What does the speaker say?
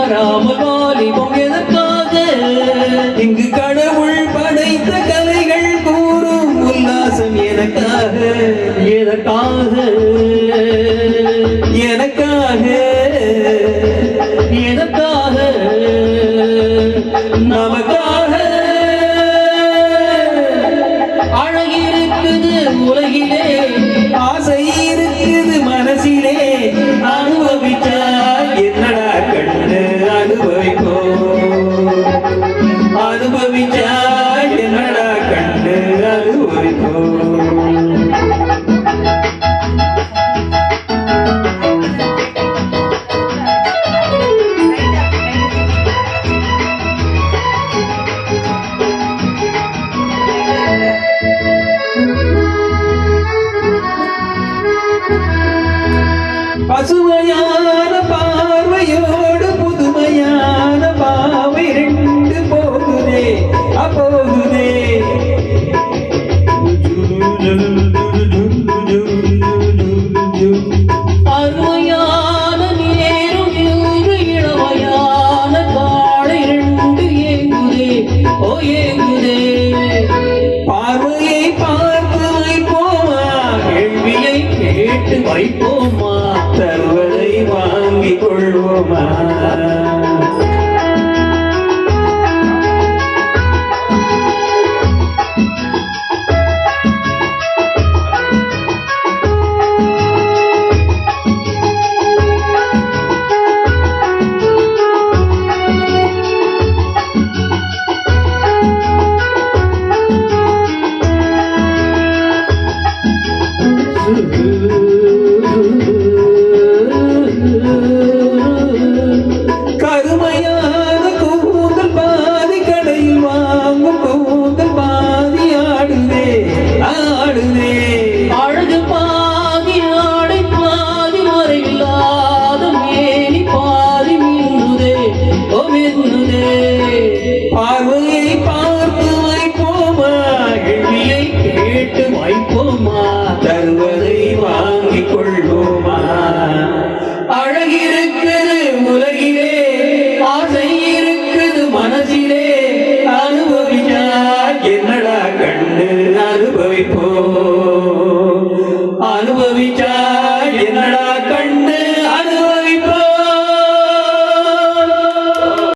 வராமல் வாலிபம் எதற்காக? இங்கு கடவுள் படைத்த கலைகள் கூறும் உல்லாசம் எனக்காக எதற்காக? எனக்காக எதற்காக? நமக்காக. அழகிருக்குது உலகிலே, ஆசை இருக்குது மனசிலே. அனுபவிச்சா என்னடா கண்ணு அனுபவிப்போ. அனுபவிச்சா என்னடா கண்ணு அனுபவிப்போ. பசுமையான பார்வையோடு புதுமையான பாவை ரெண்டு போகுதே அப்போகுதே. அருமையான நேரும் இன்று இளமையான காலை ரெண்டு ஏங்குதே ஓ ஏங்குதே. பார்வையை பார்த்து வைப்போமா, கேள்வியை கேட்டு வைப்போமா, தருவதை வாங்கிக் கொள்வோமா. கருமையான கூந்தல் பாதி கடையில் வாங்கும் கூந்தல் பாதி ஆடுதே ஆடுதே. அழகு பாதி ஆடை பாதி மறைவில்லாத மேனி பாதி மின்னுதே ஓ மின்னுதே. பார்வையை பார்த்து வைப்போமா, கேள்வியை கேட்டு வைப்போமா, தருவதை வாங்கிக் கொள்வோமா. அழகிருக்குது உலகிலே, ஆசை இருக்குது மனசிலே. அனுபவிச்சா என்னடா கண்ணு அனுபவிப்போ. அனுபவிச்சா